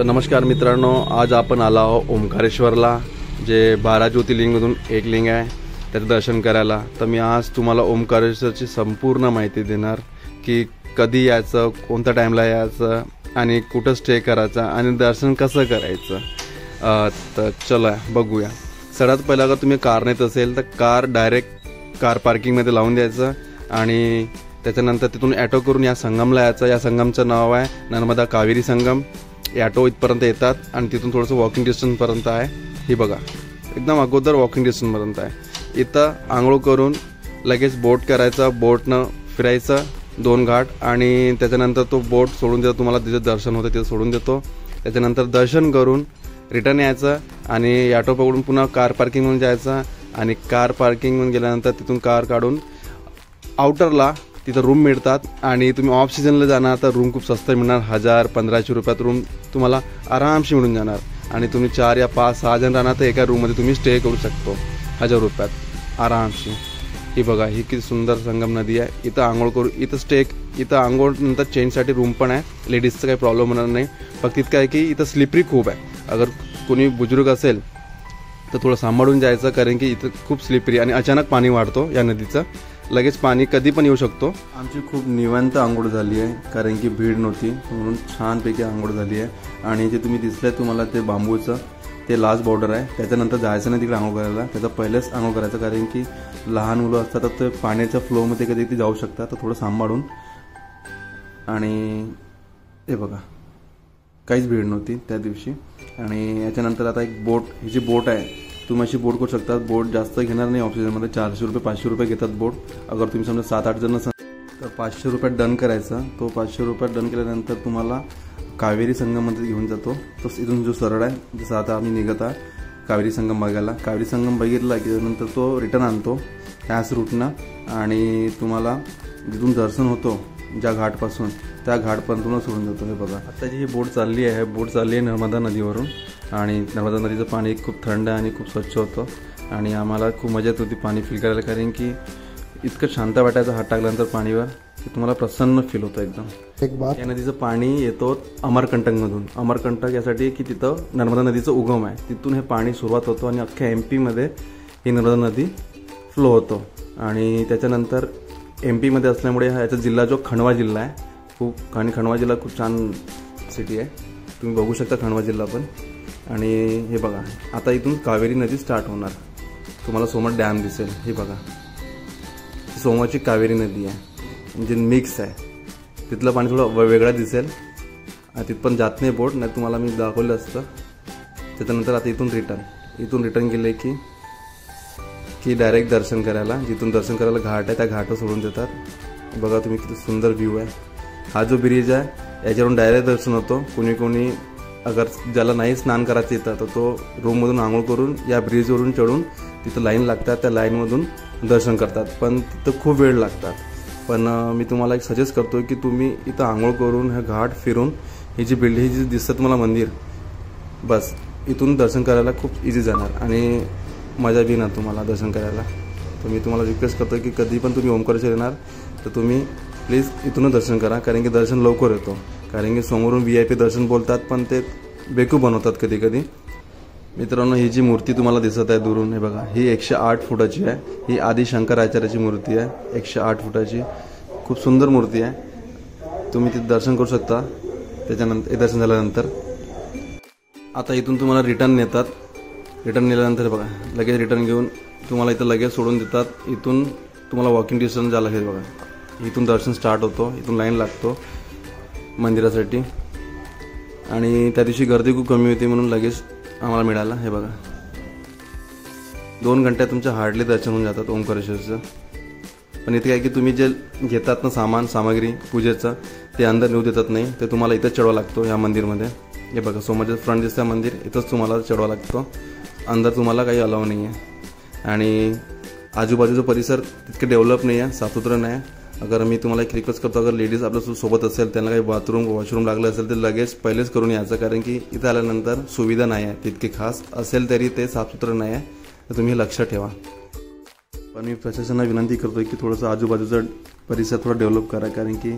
तर नमस्कार मित्रांनो, आज आपण आलो आहोत ओंकारेश्वरला, जे 12 ज्योतिर्लिंगमधून एक लिंग आहे, त्याचं दर्शन करायला। तर मी आज तुम्हाला ओंकारेश्वरची संपूर्ण माहिती देणार की कधी यायचं, कोणत्या टाइमला यायचं आणि कुठं स्टे करायचा आणि दर्शन कसं करायचं। तर चला बघूया। सर्वात पहिला अगर तुम्ही कार नेत असेल तर कार डायरेक्ट कार पार्किंगमध्ये लावून द्यायचं आणि त्याच्यानंतर तिथून ॲटो करून या संगमला यायचं। या संगमचं नाव आहे नर्मदा कावेरी संगम। ॲटो इथपर्यंत येतात आणि तिथून थोडंसं वॉकिंग डिस्टन्सपर्यंत आहे। ही बघा, एकदम अगोदर वॉकिंग डिस्टन्सपर्यंत आहे। इथं आंघोळ करून लगेच बोट करायचा, बोटनं फिरायचं 2 घाट आणि त्याच्यानंतर तो बोट सोडून देतो तुम्हाला, तिचं दर्शन होतं तिथं सोडून देतो। त्याच्यानंतर दर्शन करून रिटर्न यायचं आणि ॲटो पकडून पुन्हा कार पार्किंगमध्ये जायचं आणि कार पार्किंगमध्ये गेल्यानंतर तिथून कार काढून आउटरला तिथं रूम मिळतात आणि तुम्ही ऑफ सीजनला जाणार तर रूम खूप स्वस्त मिळणार। 1000-1500 रुपयात रूम तुम्हाला आरामशी मिळून जाणार आणि तुम्ही 4 या 5-6 जण राहणार तर एका रूममध्ये तुम्ही स्टे करू शकतो 1000 रुपयात आरामशी। ही बघा, ही किती सुंदर संगम नदी आहे। इथं आंघोळ करू, इथं आंघोळ नंतर चेंजसाठी रूम पण आहे। लेडीजचं काही प्रॉब्लेम होणार नाही। फक्त इतकं आहे की इथं स्लिपरी खूप आहे। अगर कोणी बुजुर्ग असेल तर थोडं सांभाळून जायचं, कारण की इथं खूप स्लिपरी आणि अचानक पाणी वाढतो या नदीचं, लगेच पाणी कधी पण येऊ शकतो। आमची खूप निवांत आंघोळ झाली आहे, कारण की भीड नव्हती म्हणून छानपैकी आंघोळ झाली आहे। आणि जे तुम्ही दिसले तुम्हाला ते बांबूचं ते लास्ट बॉर्डर आहे, त्याच्यानंतर जायचं नाही तिकडे आंघोळ करायला, त्याचा पहिलेच आंघोळ करायचं, कारण की लहान मुलं असतात तर ते पाण्याच्या फ्लोमध्ये कधी ती जाऊ शकतात, तर थोडं सांभाळून। आणि हे बघा, काहीच भीड नव्हती त्या दिवशी। आणि याच्यानंतर आता एक बोट, ही जी बोट आहे तुम्ही अशी बोट करू शकता। बोट जास्त घेणार नाही ऑक्सिजनमध्ये, 400 रुपये 500 रुपये घेतात बोट। अगर तुम्ही समजा 7-8 जण असाल तर 500 रुपयात डन करायचं। तो 500 रुपयात डन केल्यानंतर तुम्हाला कावेरी संगममध्ये घेऊन जातो। तो इथून जो सरळ आहे, जसं आता आम्ही निघत आहे कावेरी संगम बघायला, कावेरी संगम बघितला की नंतर तो रिटर्न आणतो त्याच रूटनं आणि तुम्हाला जिथून दर्शन होतो ज्या घाटपासून त्या घाटपर्यंत तुम्हाला सोडून जातो। हे बघा, आता जी बोट चालली आहे, बोट चालली आहे नर्मदा नदीवरून आणि नर्मदा नदीचं पाणी खूप थंड आणि खूप स्वच्छ होतं आणि आम्हाला खूप मजा येत होती पाणी फील करायला, कारण की इतकं शांत वाटायचं हात टाकल्यानंतर पाणीवर की तुम्हाला प्रसन्न फील होतं एकदम। या नदीचं पाणी येतो अमरकंटकमधून। अमरकंटक यासाठी की तिथं नर्मदा नदीचं उगम आहे, तिथून हे पाणी सुरुवात होतो आणि अख्ख्या MP मध्ये ही नर्मदा नदी फ्लो होतो। आणि त्याच्यानंतर MP मध्ये असल्यामुळे याचा जिल्हा जो खंडवा जिल्हा आहे खूप, आणि खंडवा जिल्हा खूप छान सिटी आहे, तुम्ही बघू शकता खंडवा जिल्हा पण। आणि हे बघा, आता इथून कावेरी नदी स्टार्ट होणार, तुम्हाला समोर डॅम दिसेल। हे बघा, सोमवारची कावेरी नदी आहे म्हणजे मिक्स आहे, तिथलं पाणी थोडं वेगळं दिसेल आणि तिथपर्यंत जात नाही बोट, नाही तुम्हाला मी दाखवलं असतं। त्याच्यानंतर आता इथून रिटर्न गेले की डायरेक्ट दर्शन करायला, जिथून दर्शन करायला घाट आहे त्या घाटावर सोडून देतात। बघा तुम्ही किती सुंदर व्ह्यू आहे। हा जो ब्रिज आहे याच्यावरून डायरेक्ट दर्शन होतो। कोणी अगर ज्याला नाही स्नान करायचं येतं तर तो रूममधून आंघोळ करून या ब्रिजवरून चढून तिथं लाईन लागतात, त्या लाईनमधून दर्शन करतात, पण तिथं खूप वेळ लागतात। पण मी तुम्हाला एक सजेस्ट करतो की तुम्ही इथं आंघोळ करून हे घाट फिरून ही जी बिल्डिंग जी दिसतं तुम्हाला मंदिर, बस इथून दर्शन करायला खूप इझी जाणार आणि मजा बी येणार तुम्हाला दर्शन करायला। तर मी तुम्हाला रिक्वेस्ट करतो की कधी पण तुम्ही ओंकारेश्वर येणार तर तुम्ही प्लीज इथूनच दर्शन करा, कारण की दर्शन लवकर येतो। कारण की समोरून VIP दर्शन बोलतात पण ते बेकूफ बनवतात कधी कधी। मित्रांनो, ही जी मूर्ती तुम्हाला दिसत आहे दुरून, हे बघा, ही 108 फुटाची आहे। ही आदि शंकराचार्याची मूर्ती आहे, 108 फुटाची, खूप सुंदर मूर्ती आहे। तुम्ही तिथे दर्शन करू शकता। त्याच्यानंतर दर्शन झाल्यानंतर आता इथून तुम्हाला रिटर्न नेतात। रिटर्न नेल्यानंतर बघा, लगेच रिटर्न घेऊन तुम्हाला इथं लगेच सोडून देतात। इथून तुम्हाला वॉकिंग डिस्टन्स झालं हे बघा, इथून दर्शन स्टार्ट होतो, इथून लाईन लागतो मंदिरासाठी। आणि त्या दिवशी गर्दी खूप कमी होती म्हणून लगेच आम्हाला मिळाला। हे बघा, 2 घंट्यात तुमचं हार्डली दर्शन होऊन जातात ओंकारेश्वरचं। पण इथे काय की तुम्ही जे घेतात ना सामग्री पूजेचं, ते अंदर नेऊ देतात नाही, ते तुम्हाला इथंच चढवा लागतो या मंदिरमध्ये। हे बघा, समोरचं फ्रंट दिसतं मंदिर, इथंच तुम्हाला चढवा लागतो, अंदर तुम्हाला काही अलाव नाही आहे। आणि आजूबाजूचा परिसर तितके डेव्हलप नाही आहे, साफसुथरं नाही आहे। अगर मी तुम्हाला एक रिक्वेस्ट करतो, अगर लेडीज आपल्या सोबत असेल, त्यांना काही वॉशरूम लागलं असेल तर लगेच पहिलेच करून यायचं, कारण की इथं आल्यानंतर सुविधा नाही आहे तितकी खास, असेल तरी ते साफसुथरं नाही आहे, तर तुम्ही लक्ष ठेवा। पण मी प्रशासनाला विनंती करतो की थोडंसं आजूबाजूचा परिसर थोडा डेव्हलप करा, कारण की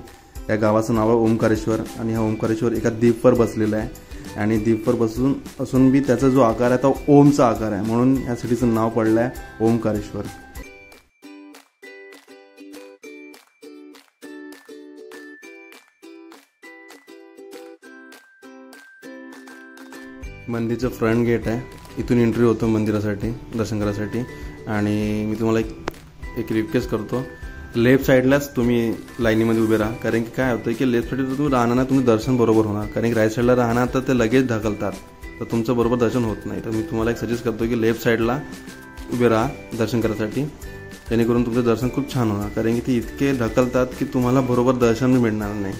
या गावाचं नाव आहे ओंकारेश्वर आणि हा ओंकारेश्वर एका द्वीपवर बसलेला आहे आणि दीपवर बसून असून बी त्याचा जो आकार आहे तो ओमचा आकार आहे, म्हणून या सिटीचं नाव पडलं आहे ओमकारेश्वर. मंदिरचं फ्रंट गेट आहे, इथून एंट्री होतो मंदिरासाठी दर्शन करायसाठी. आणि मी तुम्हाला एक रिक्वेस्ट करतो, लेफ्ट साईडलाच तुम्ही लाईनीमध्ये उभे राहा, कारण की काय होतं की लेफ्ट साईडला तुम्ही राहणार ना, तुम्ही दर्शन बरोबर होणार. कारण की राईट साईडला राहणार तर ते लगेच ढकलतात, तर तुमचं बरोबर दर्शन होत नाही. तर मी तुम्हाला एक सजेस्ट करतो की लेफ्ट साईडला उभे राहा दर्शन करायसाठी, जेणेकरून तुमचं दर्शन खूप छान होणार. कारण की ते इतके ढकलतात की तुम्हाला बरोबर दर्शन मिळणार नाही.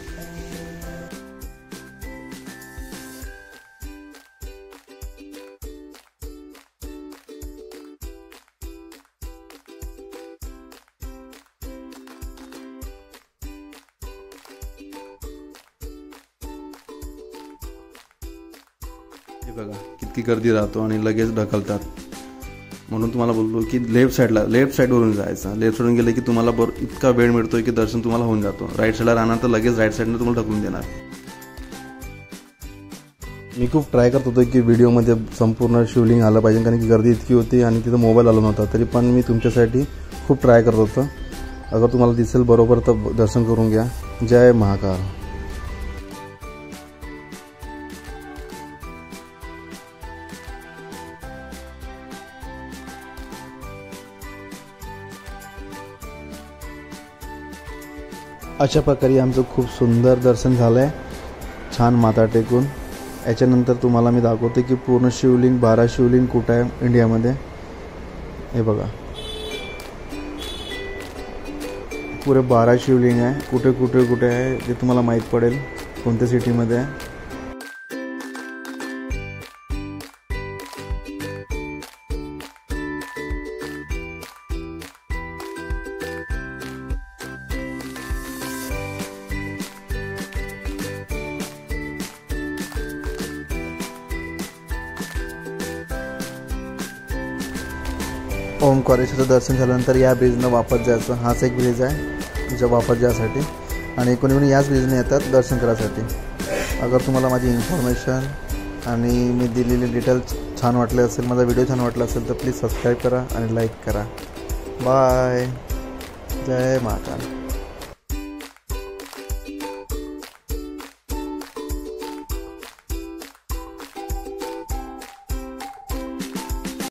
हे बघा किती गर्दी राहतो आणि लगेच ढकलतात, म्हणून तुम्हाला बोललो की लेफ्ट साईडवरून जायचं. लेफ्ट साईडवरून गेलं की तुम्हाला इतका वेळ मिळतोय की दर्शन तुम्हाला होऊन जातो. राईट साईडला राहणार तर लगेच राईट साईडने तुम्हाला ढकलून देणार. मी खूप ट्राय करत होतो की व्हिडिओमध्ये संपूर्ण शिवलिंग आलं पाहिजे, कारण की गर्दी इतकी होती आणि तिथं मोबाईल आला नव्हता. तरी पण मी तुमच्यासाठी खूप ट्राय करत होतो. अगर तुम्हाला दिसेल बरोबर तर दर्शन करून घ्या. जय महाकाल. अशा प्रकारे आमचं खूप सुंदर दर्शन झालं आहे, छान माथा टेकून. याच्यानंतर तुम्हाला मी दाखवते की पूर्ण शिवलिंग 12 शिवलिंग कुठं आहे इंडियामध्ये. हे बघा पुरे 12 शिवलिंग आहे. कुठे कुठे कुठे आहे ते तुम्हाला माहीत पडेल कोणत्या सिटीमध्ये आहे. ओमकारेश्वरचं दर्शन झाल्यानंतर या ब्रिजनं वापस जायचं. हाच एक ब्रिज आहे ज्या वापस जायसाठी, आणि कोणी कोणी याच ब्रिजने येतात दर्शन करायसाठी. अगर तुम्हाला माझी इन्फॉर्मेशन आणि मी दिलेली डिटेल्स छान वाटले असेल, माझा व्हिडिओ छान वाटला असेल तर प्लीज सबस्क्राईब करा आणि लाईक करा. बाय. जय महाकाल.